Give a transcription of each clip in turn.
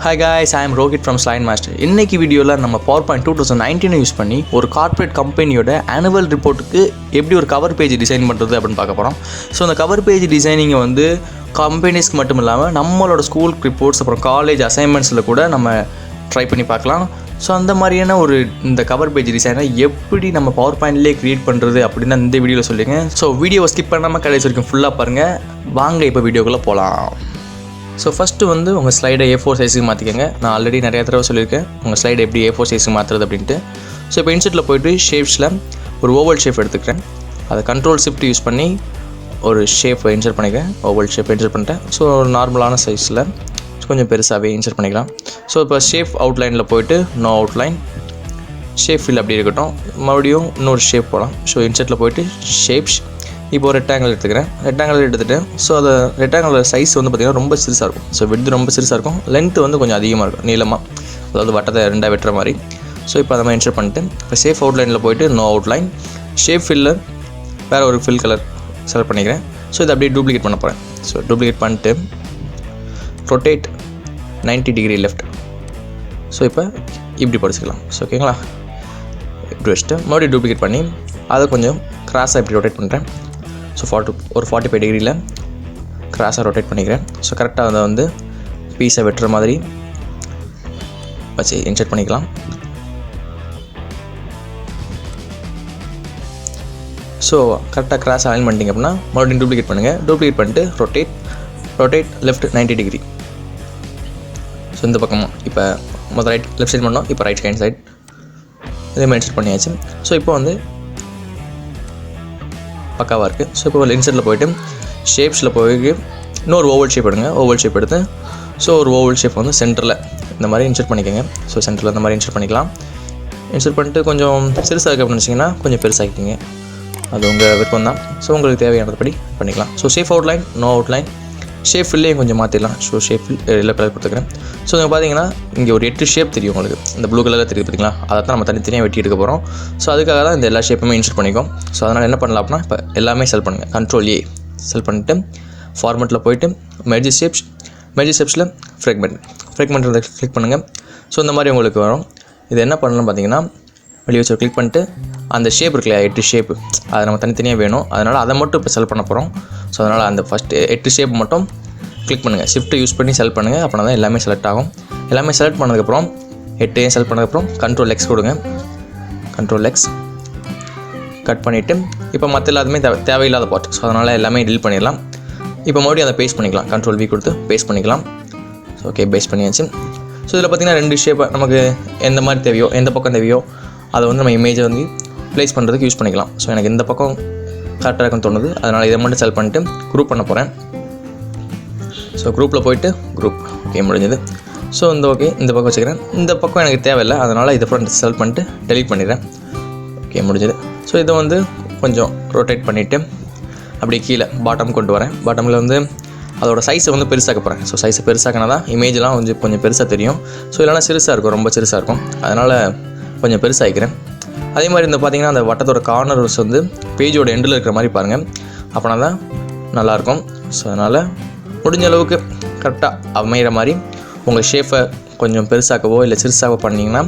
Hi guys, I am Rohit from Slide Master. இன்னைக்கு வீடியோவில் நம்ம PowerPoint 2019 யூஸ் பண்ணி ஒரு கார்ப்பரேட் கம்பெனியோட ஆனுவல் ரிப்போர்ட்டுக்கு எப்படி ஒரு கவர் பேஜ் டிசைன் பண்ணுறது அப்படின்னு பார்க்க போகிறோம். ஸோ அந்த கவர் பேஜ் டிசைனிங்கை வந்து கம்பெனிஸ்க்கு மட்டும் இல்லாமல் நம்மளோட ஸ்கூல் ரிப்போர்ட்ஸ் அப்புறம் காலேஜ் அசைன்மெண்ட்ஸில் கூட நம்ம ட்ரை பண்ணி பார்க்கலாம். ஸோ அந்த மாதிரியான ஒரு இந்த கவர் பேஜ் டிசைனை எப்படி நம்ம PowerPointலேயே க்ரியேட் பண்ணுறது அப்படின்னு இந்த வீடியோவில் சொல்லிங்க. ஸோ வீடியோவை ஸ்கிப் பண்ணாமல் கடைசி வரைக்கும் ஃபுல்லாக பாருங்கள். வாங்க இப்போ வீடியோக்குள்ளே போகலாம். ஸோ ஃபஸ்ட்டு வந்து உங்கள் ஸ்லைடை A4 சைஸுக்கு மாற்றிக்கங்க. நான் ஆல்ரெடி நிறைய தடவை சொல்லியிருக்கேன் உங்கள் ஸ்லைடை எப்படி A4 சைஸுக்கு மாற்றுறது அப்படின்ட்டு. ஸோ இப்போ இன்செட்டில் போய்ட்டு ஷேப்ஸில் ஒரு ஓவல் ஷேப் எடுத்துக்கிறேன். அதை கண்ட்ரோல் ஷிஃப்ட் யூஸ் பண்ணி ஒரு ஷேப்பை இன்சர்ட் பண்ணிக்கிறேன். ஓவல் ஷேப் இன்சர்ட் பண்ணிட்டேன். ஸோ நார்மலான சைஸில் கொஞ்சம் பெருசாகவே இன்சர்ட் பண்ணிக்கலாம். ஸோ இப்போ ஷேப் அவுட்லைனில் போய்ட்டு நோ அவுட்லைன் ஷேப் ஃபில் அப்படி இருக்கட்டும். மறுபடியும் இன்னொரு ஷேப் போகலாம். ஸோ இன்செட்டில் போய்ட்டு ஷேப்ஸ் இப்போ ஒரு ரெக்டாங்கிள் எடுத்துக்கிறேன். ரெக்டாங்கிள் எடுத்துகிட்டு ஸோ அந்த ரெக்டாங்கிளோட சைஸ் வந்து பார்த்திங்கன்னா ரொம்ப சிறுசாக இருக்கும். ஸோ விட்த்து ரொம்ப சிறுசாக இருக்கும், லென்த்து வந்து கொஞ்சம் அதிகமாக இருக்கும், நீளமாக, அதாவது வட்டத்தை ரெண்டாக வெட்டுற மாதிரி. ஸோ இப்போ அதை மாதிரி இன்சர்ட் பண்ணிட்டு இப்போ ஷேப் அவுட்லைனில் போய்ட்டு நோ அவுட்லைன் ஷேப் ஃபில்லில் வேறு ஒரு ஃபில் கலர் செலக்ட் பண்ணிக்கிறேன். ஸோ இதை அப்படியே டூப்ளிகேட் பண்ண போகிறேன். ஸோ டூப்ளிகேட் பண்ணிட்டு ரொட்டேட் 90 டிகிரி லெஃப்ட். ஸோ இப்போ இப்படி படிச்சுக்கலாம். ஸோ ஓகேங்களா, இப்படி வச்சுட்டு மறுபடியும் டூப்ளிகேட் பண்ணி அதை கொஞ்சம் கிராஸாக இப்படி ரொட்டேட் பண்ணுறேன். ஸோ ஒரு 45 டிகிரியில் கிராஸாக ரொட்டேட் பண்ணிக்கிறேன். ஸோ கரெக்டாக அதை வந்து பீஸை வெட்டுற மாதிரி வச்சு இன்சர்ட் பண்ணிக்கலாம். ஸோ கரெக்டாக கிராஸ் அலைன் பண்ணிட்டீங்க அப்படின்னா மறுபடியும் டூப்ளிகேட் பண்ணுங்கள். டூப்ளிகேட் பண்ணிட்டு ரொட்டேட் லெஃப்ட் 90 டிகிரி. ஸோ இந்த பக்கமாக இப்போ முதல் லெஃப்ட் சைட் பண்ணோம், இப்போ ரைட் ஹேண்ட் சைட் இதே மாதிரி இன்சர்ட் பண்ணியாச்சு. ஸோ இப்போ வந்து பக்காவாக இருக்குது. ஸோ இப்போ இன்சர்ட்டில் போய்ட்டு ஷேப்ஸில் போய் இன்னொரு ஓவல் ஷேப் எடுங்க. ஓவல் ஷேப் எடுத்து ஸோ ஒரு ஓவல் ஷேப் வந்து சென்டரில் இந்த மாதிரி இன்சர்ட் பண்ணிக்கோங்க. ஸோ சென்டரில் இந்த மாதிரி இன்சர்ட் பண்ணிக்கலாம். இன்சர்ட் பண்ணிட்டு கொஞ்சம் சிறுசாக இருக்குது அப்படின்னு நினச்சிங்கன்னா கொஞ்சம் பெருசாகிக்கிங்க, அது உங்கள் விருப்பம் தான். ஸோ உங்களுக்கு தேவையானதுபடி பண்ணிக்கலாம். So shape outline no outline shape ஃபில்லையும் கொஞ்சம் மாற்றிடலாம். So shape fill yellow colour கொடுத்துக்கிறேன். ஸோ இங்கே பார்த்தீங்கன்னா இங்கே ஒரு 8 ஷேப் தெரியும் உங்களுக்கு, இந்த ப்ளூ கலரில் தெரியுது பார்த்தீங்களா, அதை தான் நம்ம தனித்தனியாக வெட்டி எடுக்க போகிறோம். ஸோ அதுக்காக தான் இந்த எல்லா ஷேப்புமே இன்சர்ட் பண்ணிக்கும். ஸோ அதனால் என்ன பண்ணலாம் அப்படின்னா இப்போ எல்லாமே செல் பண்ணுங்கள். கண்ட்ரோல் A செல் பண்ணிவிட்டு ஃபார்மெட்டில் போய்ட்டு மெர்ஜ் ஷேப்ஸில் ஃப்ரெக்மெண்ட் கிளிக் பண்ணுங்கள். ஸோ இந்த மாதிரி உங்களுக்கு வரும். இது என்ன பண்ணலாம் பார்த்தீங்கன்னா வெளியே வச்சு கிளிக் பண்ணிட்டு அந்த ஷேப் இருக்கு இல்லையா 8 ஷேப்பு, அதை நம்ம தனித்தனியாக வேணும். அதனால் அதை மட்டும் இப்போ செல் பண்ண போகிறோம். ஸோ அதனால் அந்த ஃபஸ்ட்டு 8 ஷேப் மட்டும் கிளிக் பண்ணுங்கள். ஷிஃப்ட் யூஸ் பண்ணி செல் பண்ணுங்கள். அப்படின்னா தான் எல்லாமே செலக்ட் ஆகும். எல்லாமே செலக்ட் பண்ணதுக்கப்புறம் 8 செலக்ட் பண்ணதுக்கப்புறம் கண்ட்ரோல் X கொடுங்க. கண்ட்ரோல் X கட் பண்ணிவிட்டு இப்போ மற்ற எல்லாத்துமே தேவையில்லாத பார்ட். ஸோ அதனால் எல்லாமே டெலிட் பண்ணிடலாம். இப்போ மறுபடியும் அதை பேஸ்ட் பண்ணிக்கலாம். கண்ட்ரோல் V கொடுத்து பேஸ்ட் பண்ணிக்கலாம். ஸோ ஓகே, பேஸ்ட் பண்ணியாச்சு. ஸோ இதில் பார்த்திங்கன்னா 2 ஷேப்பை நமக்கு எந்த மாதிரி தேவையோ எந்த பக்கம் தேவையோ அதை வந்து நம்ம இமேஜை வந்து ப்ளேஸ் பண்ணுறதுக்கு யூஸ் பண்ணிக்கலாம். ஸோ எனக்கு இந்த பக்கம் கரெக்டாக இருக்குன்னு தோணுது, அதனால் இதை மட்டும் செலக்ட் பண்ணிட்டு குரூப் பண்ண போகிறேன். ஸோ குரூப்பில் போய்ட்டு குரூப் ஓகே முடிஞ்சது. ஸோ இந்த பக்கம் வச்சுக்கிறேன். இந்த பக்கம் எனக்கு தேவையில்லை, அதனால் இதை ஃப்ரண்ட் செலக்ட் பண்ணிட்டு டெலிட் பண்ணிடுறேன். ஓகே முடிஞ்சது. ஸோ இதை வந்து கொஞ்சம் ரொட்டேட் பண்ணிவிட்டு அப்படியே கீழே பாட்டம் கொண்டு வரேன். பாட்டமில் வந்து அதோட சைஸை வந்து பெருசாக்க போகிறேன். ஸோ சைஸை பெருசாக்கினா தான் இமேஜெலாம் கொஞ்சம் பெருசாக தெரியும். ஸோ இல்லைனா சிறுசாக இருக்கும், ரொம்ப சிறுசாக இருக்கும். அதனால் கொஞ்சம் பெருசாகிக்கிறேன். அதே மாதிரி இந்த பார்த்திங்கன்னா அந்த வட்டத்தோட கார்னர்ஸ் வந்து பேஜோட எண்டில் இருக்கிற மாதிரி பாருங்கள், அப்படின்னா தான் நல்லாயிருக்கும். ஸோ அதனால் முடிஞ்ச அளவுக்கு கரெக்டாக அமைகிற மாதிரி உங்கள் ஷேப்பை கொஞ்சம் பெருசாக்கவோ இல்லை சிறுசாகவோ பண்ணிங்கன்னா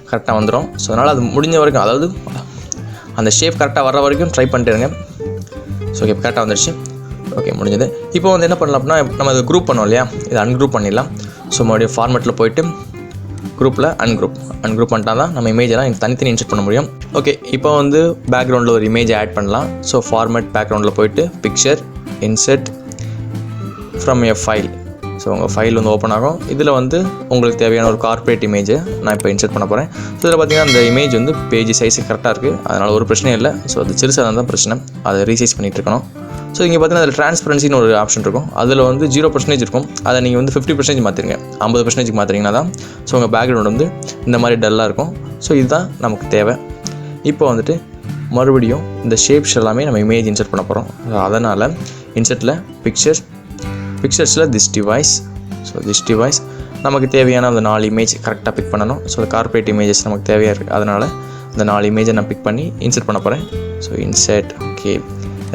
கரெக்டாக வந்துடும். ஸோ அதனால் அது முடிஞ்ச வரைக்கும், அதாவது அந்த ஷேப் கரெக்டாக வர்ற வரைக்கும் ட்ரை பண்ணிட்டுருங்க. ஸோ ஓகே கரெக்டாக வந்துடுச்சு. ஓகே முடிஞ்சது. இப்போ வந்து என்ன பண்ணலாம் அப்படின்னா நம்ம அது குரூப் பண்ணோம் இல்லையா, இதை அன்குரூப் பண்ணிடலாம். ஸோ மறுபடியும் ஃபார்மெட்டில் போய்ட்டு குரூப்பில் அன்குரூப் பண்ணிட்டா தான் நம்ம இமேஜெல்லாம் தனித்தனி இன்சர்ட் பண்ண முடியும். ஓகே, இப்போ வந்து பேக்ரவுண்டில் ஒரு இமேஜ் ஆட் பண்ணலாம். ஸோ ஃபார்மெட் பேக்ரவுண்டில் போய்ட்டு picture insert from a file. So உங்கள் ஃபைல் வந்து ஓப்பன் ஆகும். இதில் வந்து உங்களுக்கு தேவையான ஒரு கார்ப்பரேட் இமேஜை நான் இப்போ இன்சர்ட் பண்ண போகிறேன். ஸோ இதில் பார்த்திங்கன்னா அந்த இமேஜ் வந்து பேஜ் சைஸு கரெக்டாக இருக்குது, அதனால் ஒரு பிரச்சனையும் இல்லை. ஸோ அது சிறுசாக தான் பிரச்சனை, அதை ரீசைஸ் பண்ணிகிட்டு இருக்கணும். ஸோ இங்கே பார்த்தீங்கன்னா அதில் ட்ரான்ஸ்பரன்சின்னு ஒரு ஆப்ஷன் இருக்கும். அதில் வந்து 0% இருக்கும். அதை நீங்கள் வந்து 50% மாற்றிருங்க. 50% மாற்றிங்கன்னா தான் ஸோ உங்கள் பேக்ரவுண்ட் வந்து இந்த மாதிரி டல்லாக இருக்கும். ஸோ இதுதான் நமக்கு தேவை. இப்போ வந்துட்டு மறுபடியும் இந்த ஷேப்ஸ் எல்லாமே நம்ம இமேஜ் இன்சர்ட் பண்ண போகிறோம். அதனால் இன்சர்ட்டில் பிக்சர்ஸில் திஸ் டிவைஸ் நமக்கு தேவையான அந்த 4 இமேஜ் கரெக்டாக பிக் பண்ணணும். ஸோ கார்ப்பரேட் இமேஜஸ் நமக்கு தேவையாக இருக்குது, அதனால் இந்த 4 இமேஜை நான் பிக் பண்ணி இன்சர்ட் பண்ண போகிறேன். ஸோ இன்சர்ட் ஓகே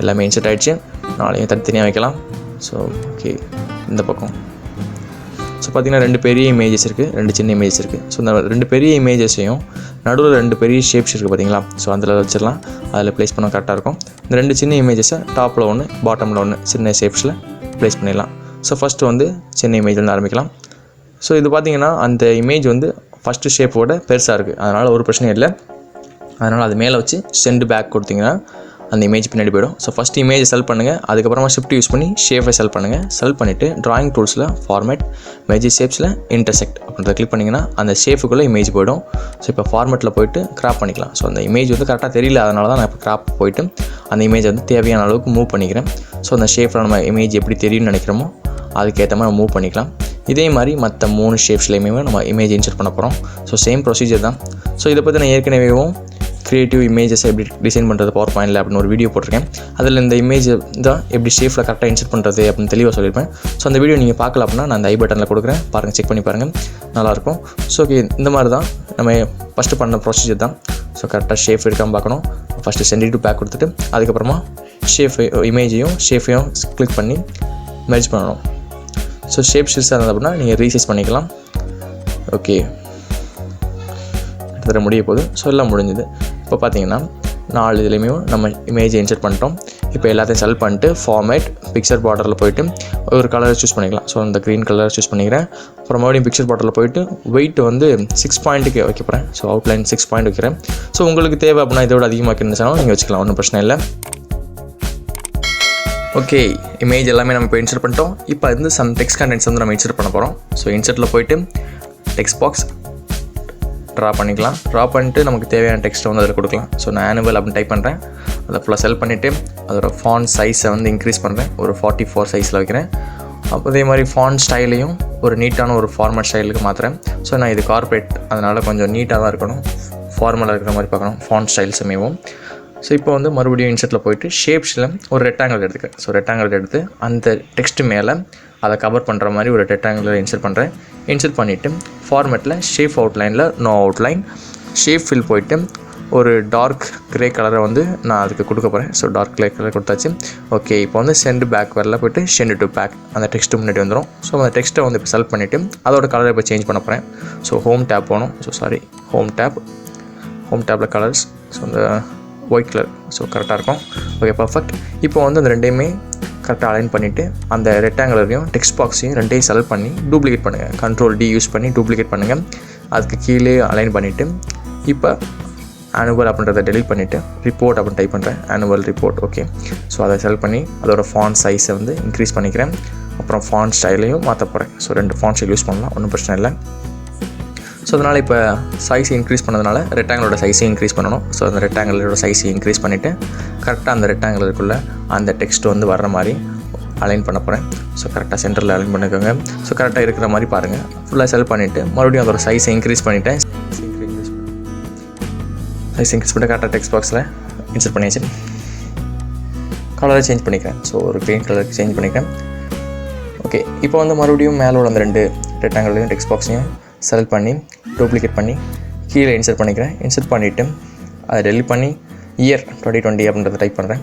எல்லாமே இன்சர்ட் ஆகிடுச்சு. 4 தனித்தனியாக வைக்கலாம். ஸோ ஓகே இந்த பக்கம் ஸோ பார்த்திங்கன்னா 2 பெரிய இமேஜஸ் இருக்குது, 2 சின்ன இமேஜஸ் இருக்குது. ஸோ இந்த 2 பெரிய இமேஜஸையும் நடுவில் 2 பெரிய ஷேப்ஸ் இருக்குது பார்த்தீங்களா. ஸோ அதில் வச்சிடலாம், அதில் ப்ளேஸ் பண்ண கரெக்டாக இருக்கும். இந்த 2 சின்ன இமேஜஸை டாப்பில் ஒன்று பாட்டமில் ஒன்று சின்ன ஷேப்ஸில் ப்ளேஸ் பண்ணிடலாம். ஸோ ஃபஸ்ட்டு வந்து சின்ன இமேஜ் வந்து ஆரம்பிக்கலாம். ஸோ இது பார்த்திங்கன்னா அந்த இமேஜ் வந்து ஃபஸ்ட்டு ஷேப்போட பெருசாக இருக்குது, அதனால் ஒரு பிரச்சனையும் இல்லை. அதனால் அது மேலே வச்சு சென்ட் பேக் கொடுத்திங்கன்னா அந்த இமேஜ் பின்னாடி போய்டும். ஸோ ஃபஸ்ட் இமேஜை செலக்ட் பண்ணுங்கள், அதுக்கப்புறமா ஷிஃப்ட் யூஸ் பண்ணி ஷேப்பை செலக்ட் பண்ணுங்கள். செலக்ட் பண்ணிவிட்டு ட்ராயிங் டூல்ஸில் ஃபார்மேட் மேஜிக் ஷேப்ஸில் இன்டர்செக்ட் அப்படின்றத கிளிக் பண்ணிங்கன்னா அந்த ஷேப்புக்குள்ளே இமேஜ் போய்டும். ஸோ இப்போ ஃபார்மேட்டில் போய்ட்டு கிராப் பண்ணிக்கலாம். ஸோ அந்த இமேஜ் வந்து கரெக்டாக தெரியல, அதனால தான் நான் இப்போ கிராப் போய்ட்டு அந்த இமேஜை வந்து தேவையான அளவுக்கு மூவ் பண்ணிக்கிறேன். ஸோ அந்த ஷேப்பில் நம்ம இமேஜ் எப்படி தெரியும்னு நினைக்கிறோமோ அதுக்கேற்ற மாதிரி மூவ் பண்ணிக்கலாம். இதே மாதிரி மற்ற 3 ஷேப்ஸ்லையுமே நம்ம இமேஜ் இன்சர்ட் பண்ண போகிறோம். ஸோ சேம் ப்ரொசீஜர் தான். ஸோ இதை பற்றி நான் ஏற்கனவேவும் க்ரியேட்டிவ் இமேஜஸ் எப்படி டிசைன் பண்ணுறது பவர் பாயிண்டில் அப்படின்னு ஒரு வீடியோ போட்டிருக்கேன். அதில் இந்த இமேஜ் தான் எப்படி ஷேப்பில் கரெக்டாக இன்சர்ட் பண்ணுறது அப்படின்னு தெளிவாக சொல்லியிருப்பேன். ஸோ அந்த வீடியோ நீங்கள் பார்க்கல அப்படின்னா நான் அந்த ஐ பட்டனில் கொடுக்குறேன், பாருங்கள், செக் பண்ணி பாருங்கள், நல்லாயிருக்கும். ஸோ ஓகே, இந்த மாதிரி தான் நம்ம ஃபஸ்ட்டு பண்ண ப்ரொசீஜர் தான். ஸோ கரெக்டாக ஷேப் இருக்காமல் பார்க்கணும். ஃபஸ்ட்டு சென்ட் டு பேக் கொடுத்துட்டு அதுக்கப்புறமா இமேஜையும் ஷேப்பையும் கிளிக் பண்ணி மெர்ஜ் பண்ணணும். ஸோ ஷேப் சிறுசாக இருந்தது அப்படின்னா நீங்கள் ரீசைஸ் பண்ணிக்கலாம். ஓகே, கிட்டத்தட்ட முடிய போகுது. ஸோ எல்லாம் முடிஞ்சுது. இப்போ பார்த்தீங்கன்னா 4 இதுலேயுமே நம்ம இமேஜை இன்சர்ட் பண்ணிட்டோம். இப்போ எல்லாத்தையும் செலக்ட் பண்ணிட்டு ஃபார்மேட் பிக்சர் பார்டரில் போய்ட்டு ஒரு கலரை சூஸ் பண்ணிக்கலாம். ஸோ அந்த க்ரீன் கலரை சூஸ் பண்ணிக்கிறேன். அப்புறம் மறுபடியும் பிக்சர் பார்டரில் போய்ட்டு வெயிட் வந்து 6 பாயிண்ட்டுக்கு வைக்க போகிறேன். ஸோ அவுட்லைன் 6 பாயிண்ட் வைக்கிறேன். ஸோ உங்களுக்கு தேவை அப்படின்னா இதோட அதிகமாக வைக்கணும்னு நீங்கள் வச்சுக்கலாம், ஒன்றும் பிரச்சனை இல்லை. ஓகே, இமேஜ் எல்லாமே நம்ம இப்போ இன்சர்ட் பண்ணிட்டோம். இப்போ வந்து சம் டெக்ஸ்ட் கண்டென்ட்ஸ் வந்து நம்ம இன்சர்ட் பண்ண போகிறோம். ஸோ இன்சர்ட்டில் போய்ட்டு டெக்ஸ்ட் பாக்ஸ் ட்ரா பண்ணிக்கலாம். ட்ரா பண்ணிட்டு நமக்கு தேவையான டெக்ஸ்ட்டை வந்து அதில் கொடுக்கலாம். ஸோ நான் ஆனுவல் அப்படின்னு டைப் பண்ணுறேன். அதை ஃபுல்லாக செலக்ட் பண்ணிவிட்டு அதோட ஃபாண்ட் சைஸை வந்து இன்க்ரீஸ் பண்ணுறேன், ஒரு 44 சைஸில் வைக்கிறேன். அப்போ அதே மாதிரி ஃபாண்ட் ஸ்டைலையும் ஒரு நீட்டான ஒரு ஃபார்மேட் ஸ்டைலுக்கு மாற்றுறேன். ஸோ நான் இது கார்பரேட், அதனால் கொஞ்சம் நீட்டாக தான் இருக்கணும், ஃபார்மலாக இருக்கிற மாதிரி பார்க்கணும் ஃபாண்ட் ஸ்டைல் சமயமும். ஸோ இப்போ வந்து மறுபடியும் இன்சர்ட்டில் போய்ட்டு ஷேப்ஸில் ஒரு ரெக்டாங்கிள் எடுத்துக்கிறேன். ஸோ ரெக்டாங்கிள் எடுத்து அந்த டெக்ஸ்ட்டு மேலே அதை கவர் பண்ணுற மாதிரி ஒரு ரெக்டாங்கிள் இன்சர்ட் பண்ணுறேன். இன்சர்ட் பண்ணிவிட்டு ஃபார்மேட்டில் ஷேப் அவுட்லைனில் நோ அவுட்லைன் ஷேப் ஃபில் போய்ட்டு ஒரு டார்க் க்ரே கலரை வந்து நான் அதுக்கு கொடுக்க போகிறேன். ஸோ டார்க் க்ரே கலர் கொடுத்தாச்சு. ஓகே, இப்போ வந்து சென்ட் பேக் வரல போய்ட்டு சென்ட் டு பேக் அந்த டெக்ஸ்ட்டு முன்னாடி வந்துடும். ஸோ அந்த டெக்ஸ்ட்டை வந்து இப்போ செலக்ட் பண்ணிவிட்டு அதோட கலரை இப்போ சேஞ்ச் பண்ண போகிறேன். ஸோ ஹோம் டேப் போகணும். ஸோ ஹோம் டேப்பில் கலர்ஸ், ஸோ அந்த ஒயிட் கலர், ஸோ கரெக்டாக இருக்கும். Okay, perfect. இப்போ வந்து அந்த ரெண்டையுமே கரெக்டாக அலைன் பண்ணிவிட்டு அந்த ரெக்டாங்குலரையும் டெக்ஸ்ட் பாக்ஸையும் ரெண்டையும் செலக்ட் பண்ணி டூப்ளிகேட் பண்ணுங்கள். Ctrl+D யூஸ் பண்ணி டூப்ளிகேட் பண்ணுங்கள். அதுக்கு கீழே அலைன் பண்ணிவிட்டு இப்போ ஆனுவல் அப்படின்றத டெலிட் பண்ணிவிட்டு ரிப்போர்ட் அப்படின்னு டைப் பண்ணுறேன், ஆனுவல் ரிப்போர்ட். ஓகே, ஸோ அதை செலக்ட் பண்ணி அதோட ஃபாண்ட் சைஸை வந்து இன்க்ரீஸ் பண்ணிக்கிறேன். அப்புறம் ஃபாண்ட் ஸ்டைலையும் மாற்ற போகிறேன். ஸோ 2 ஃபாண்ட் ஸ்டைல் யூஸ் பண்ணலாம், ஒன்றும் பிரச்சனை இல்லை. ஸோ அதனால் இப்போ சைஸ் இன்க்ரீஸ் பண்ணதுனால ரெக்டாங்கிளோட சைஸையும் இன்க்ரீஸ் பண்ணணும். ஸோ அந்த ரெக்டாங்கிளோட சைஸை இன்க்ரீஸ் பண்ணிவிட்டு கரெக்டாக அந்த ரெக்டாங்கிளுக்குள்ளே அந்த டெக்ஸ்ட் வந்து வர்ற மாதிரி அலைன் பண்ண போகிறேன். ஸோ கரெக்டாக சென்டரில் அலைன் பண்ணிக்கோங்க. ஸோ கரெக்டாக இருக்கிற மாதிரி பாருங்கள். ஃபுல்லாக செலக்ட் பண்ணிவிட்டு மறுபடியும் அதோட சைஸை இன்க்ரீஸ் பண்ணிவிட்டேன். சைஸ் இன்க்ரீஸ் பண்ணிட்டு கரெக்டாக டெக்ஸ்ட் பாக்ஸில் இன்சர்ட் பண்ணியாச்சு. கலரை சேஞ்ச் பண்ணிக்கிறேன். ஸோ ஒரு க்ரீன் கலருக்கு சேஞ்ச் பண்ணிக்கிறேன். ஓகே, இப்போ வந்து மறுபடியும் மேலோட அந்த 2 ரெக்டாங்கிளையும் டெக்ஸ்ட் பாக்ஸையும் செலக்ட் பண்ணி டூப்ளிகேட் பண்ணி கீழே இன்சர்ட் பண்ணிக்கிறேன். இன்சர்ட் பண்ணிவிட்டு அதை டெலிட் பண்ணி இயர் 2020 அப்படின்றத டைப் பண்ணுறேன்.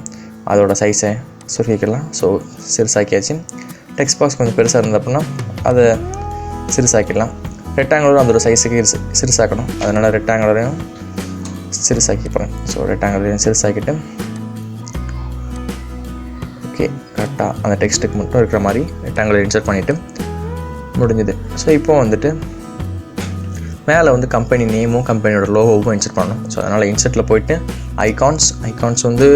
அதோட சைஸை சுருக்கிக்கலாம். ஸோ சிறுசாக்கியாச்சு. டெக்ஸ்ட் பாக்ஸ் கொஞ்சம் பெருசாக இருந்தது அப்படின்னா அதை சிறுசாக்கிடலாம். ரெக்டாங்குலரும் அதோட சைஸுக்கு சிறுசாக்கணும், அதனால் ரெக்டாங்குலரையும் சிறுசாக்கி போகிறேன். ஸோ ரெக்டாங்குலரையும் சிறுசாக்கிட்டு ஓகே, கரெக்டாக அந்த டெக்ஸ்ட்டுக்கு மட்டும் இருக்கிற மாதிரி ரெக்டாங்குலர் இன்சர்ட் பண்ணிவிட்டு முடிஞ்சுது. ஸோ இப்போ வந்துட்டு மேலே வந்து கம்பெனி நேமும் கம்பெனியோட லோகோவும் இன்சர்ட் பண்ணணும். ஸோ அதனால் இன்சர்ட்டில் போய்ட்டு ஐகான்ஸ் வந்து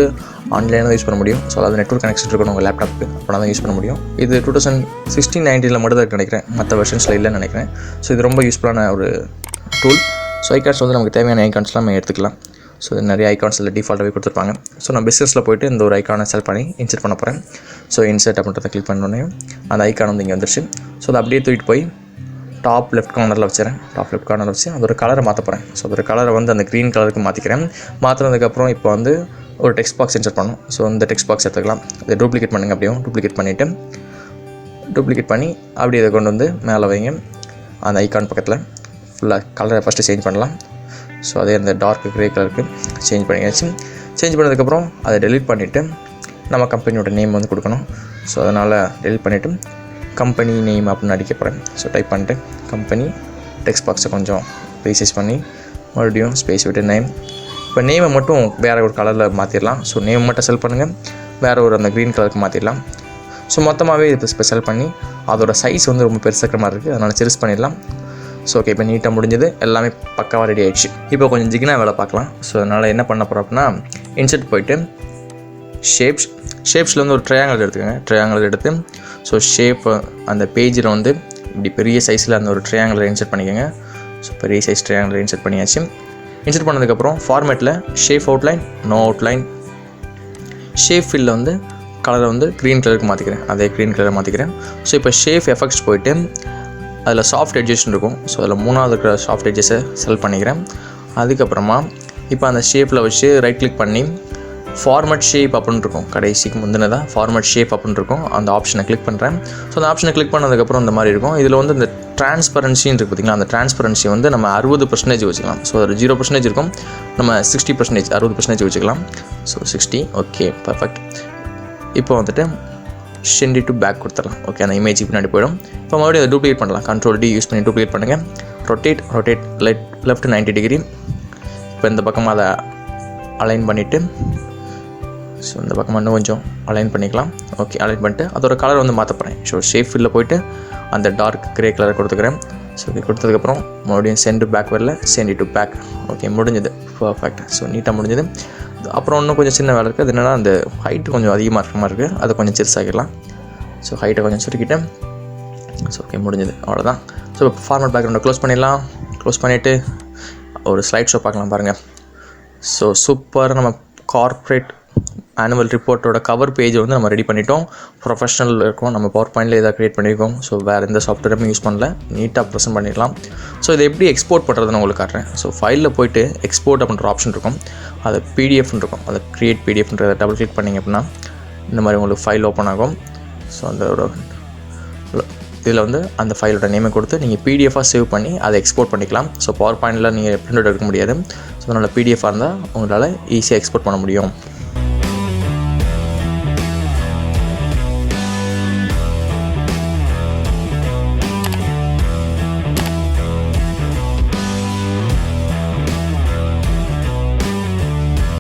ஆன்லைனில் யூஸ் பண்ண முடியும். ஸோ அதாவது நெட்வொர்க் கனெக்ஷன் இருக்கணும் உங்கள் லேப்டாப்புக்கு, அப்போ தான் யூஸ் பண்ண முடியும். இது 2016-19 மட்டும் தான் நினைக்கிறேன், மற்ற வெர்ஷன்ஸில் இல்லைன்னு நினைக்கிறேன். ஸோ இது ரொம்ப யூஸ்ஃபுல்லான ஒரு டூல். ஸோ ஐகான்ஸ் வந்து நமக்கு தேவையான ஐகான்ஸ்லாம் நம்ம எடுத்துக்கலாம். ஸோ நிறைய ஐகான்ஸில் டிஃபால்ட்டாகவே கொடுத்துருப்பாங்க. ஸோ நான் பிஸ்னஸில் போய்ட்டு இந்த ஒரு ஐக்கானை செலக்ட் பண்ணி இன்சர்ட் பண்ண போகிறேன். ஸோ இன்சர்ட் அப்படின்றத கிளிக் பண்ணோன்னே அந்த ஐக்கான் வந்து இங்கே வந்துருச்சு. ஸோ அதை அப்படியே தூக்கிட்டு போய் டாப் லெஃப்ட் கார்னரில் வச்சுறேன். டாப் லெஃப்ட் கார்னரில் வச்சு அதோட கலரை மாற்ற போகிறேன். ஸோ அதோட கலரை வந்து அந்த க்ரீன் கலருக்கு மாற்றிக்கிறேன். மாற்றினதுக்கப்புறம் இப்போ வந்து ஒரு டெக்ஸ்ட் பாக்ஸ் இன்சர்ட் பண்ணணும். ஸோ இந்த டெக்ஸ்ட் பாக்ஸ் எடுத்துக்கலாம். இதை டூப்ளிகேட் பண்ணுங்கள். அப்படியும் டூப்ளிகேட் பண்ணிவிட்டு டூப்ளிகேட் பண்ணி அப்படி இதை கொண்டு வந்து மேலே வைங்க. அந்த ஐக்கான் பக்கத்தில் ஃபுல்லாக கலரை ஃபஸ்ட்டு சேஞ்ச் பண்ணலாம். ஸோ அதே அந்த டார்க் க்ரே கலருக்கு சேஞ்ச் பண்ணியாச்சு. சேஞ்ச் பண்ணதுக்கப்புறம் அதை டெலிட் பண்ணிவிட்டு நம்ம கம்பெனியோட நேம் வந்து கொடுக்கணும். ஸோ அதனால் டெலிட் பண்ணிவிட்டு கம்பெனி நேம் அப்படின்னு அடிக்க போகிறேன். ஸோ டைப் பண்ணிட்டு கம்பெனி டெக்ஸ்ட் பாக்ஸை கொஞ்சம் ரீசைஸ் பண்ணி மறுபடியும் ஸ்பேஸ் விட்டு நேம். இப்போ நேமை மட்டும் வேறு ஒரு கலரில் மாற்றிடலாம். ஸோ நேம் மட்டும் செலக்ட் பண்ணுங்கள், வேறு ஒரு அந்த க்ரீன் கலருக்கு மாற்றிடலாம். ஸோ மொத்தமாகவே இது ஸ்பெஷல் பண்ணி அதோட சைஸ் வந்து ரொம்ப பெருசாக்கிற மாதிரி இருக்குது, அதனால் சிறுஸ் பண்ணிடலாம். ஸோ ஓகே, இப்போ நீட்டாக முடிஞ்சது, எல்லாமே பக்காவாக ரெடி ஆகிடுச்சு. இப்போ கொஞ்சம் ஜிகினா வேலை பார்க்கலாம். ஸோ அதனால் என்ன பண்ண போகிறோம் அப்படின்னா இன்சர்ட் போய்ட்டு ஷேப்ஸில் வந்து ஒரு ட்ரையாங்கிள் எடுத்துக்கோங்க. ட்ரையாங்கிள் எடுத்து ஸோ ஷேப் அந்த பேஜில் வந்து இப்படி பெரிய சைஸில் அந்த ஒரு ட்ரையாங்கிளை இன்சர்ட் பண்ணிக்கோங்க. ஸோ பெரிய சைஸ் ட்ரையாங்கிளை இன்சர்ட் பண்ணியாச்சு. இன்சர்ட் பண்ணதுக்கப்புறம் ஃபார்மேட்டில் shape outline, no outline, shape ஃபில்லில் வந்து கலரை வந்து க்ரீன் கலருக்கு மாற்றிக்கிறேன், அதே க்ரீன் கலரை மாற்றிக்கிறேன். ஸோ இப்போ ஷேப் எஃபெக்ட்ஸ் போய்ட்டு அதில் சாஃப்ட் எட்ஜஸ் இருக்கும். ஸோ அதில் மூணாவது இருக்கிற சாஃப்ட் எட்ஜஸை செலக்ட் பண்ணிக்கிறேன். அதுக்கப்புறமா இப்போ அந்த ஷேப்பில் வச்சு ரைட் கிளிக் பண்ணி ஃபார்மேட் ஷேப் அப்படின்னு இருக்கும், கடைசிக்கு முந்தினதான் ஃபார்மேட் ஷேப் அப்படின்னு இருக்கும், அந்த ஆப்ஷனை கிளிக் பண்ணுறேன். ஸோ அந்த ஆப்ஷனை கிளிக் பண்ணதுக்கப்புறம் இந்த மாதிரி இருக்கும். இதில் வந்து இந்த டிரான்ஸ்பரன்சின்னு இருக்குது பார்த்திங்களா, அந்த டிரான்ஸ்பரன்சி வந்து நம்ம 60% வச்சுக்கலாம். ஸோ ஒரு 0% இருக்கும், நம்ம 60%, 60% வச்சுக்கலாம். So 60, okay perfect. இப்போ வந்துட்டு சென்ட் டு பேக் கொடுத்துடலாம். ஓகே, அந்த இமேஜ் பின்னாடி போயிடும். இப்போ மறுபடியும் அதை டூப்ளிகேட் பண்ணலாம். Ctrl D யூஸ் பண்ணி டூப்ளிகேட் பண்ணுங்கள். Rotate left 90 degree. இப்போ இந்த பக்கமாக அதை அலைன் பண்ணிவிட்டு ஸோ இந்த பக்கமாக இன்னும் கொஞ்சம் அலைன் பண்ணிக்கலாம். ஓகே, அலைன் பண்ணிட்டு அதோட கலர் வந்து மாற்ற போகிறேன். ஸோ ஷேப் ஃபில்லில் போய்ட்டு அந்த டார்க் கிரே கலரை கொடுத்துக்கிறேன். ஸோ ஓகே, கொடுத்ததுக்கப்புறம் மறுபடியும் சென்ட் பேக் வரல, சென்ட் டு பேக். ஓகே, முடிஞ்சது, பர்ஃபெக்ட். ஸோ நீட்டாக முடிஞ்சது. அப்புறம் இன்னும் கொஞ்சம் சின்ன வேலை இருக்குது. அது என்னென்னா அந்த ஹைட்டு கொஞ்சம் அதிகமாக இருக்கிற மாதிரி இருக்குது, அதை கொஞ்சம் சிறுசாகிடலாம். ஸோ ஹைட்டை கொஞ்சம் சுருக்கிட்டேன். ஸோ ஓகே, முடிஞ்சது, அவ்வளோதான். ஸோ இப்போ ஃபார்மேட் பேக்ரவுண்டை க்ளோஸ் பண்ணிடலாம். க்ளோஸ் பண்ணிவிட்டு ஒரு ஸ்லைட் ஷோ பார்க்கலாம் பாருங்கள். ஸோ சூப்பராக நம்ம கார்ப்பரேட் ஆனுவல் ரிப்போர்ட்டோட கவர் பேஜ் வந்து நம்ம ரெடி பண்ணிட்டோம். ப்ரொஃபஷனல் இருக்கும், நம்ம பவர் பாயிண்டில் இதை க்ரியேட் பண்ணியிருக்கோம். ஸோ வேறு எந்த சாஃப்ட்வேருமே யூஸ் பண்ணல, நீட்டாக ப்ரெசென்ட் பண்ணிடலாம். ஸோ இதை எப்படி எக்ஸ்போர்ட் பண்ணுறதுன்னு உங்களுக்கு காட்டுறேன். ஸோ ஃபைலில் போய்ட்டு எக்ஸ்போர்ட் அப்படின்ற ஆப்ஷன் இருக்கும், அது பிடிஎஃப்னு இருக்கும், அதை க்ரியேட் பிடிஎஃப்ன்றதை டபுள் கிளிக் பண்ணிங்க அப்படின்னா இந்த மாதிரி உங்களுக்கு ஃபைல் ஓப்பன் ஆகும். ஸோ அதோட இதில் வந்து அந்த ஃபைலோட நேமை கொடுத்து நீங்கள் பிடிஎஃபாக சேவ் பண்ணி அதை எக்ஸ்போர்ட் பண்ணிக்கலாம். ஸோ பவர் பாயிண்டில் நீங்கள் பிரிண்ட் அவுட் எடுக்க முடியாது. ஸோ அதனால் பிடிஎஃபாக இருந்தால் உங்களால் ஈஸியாக எக்ஸ்போர்ட் பண்ண முடியும்.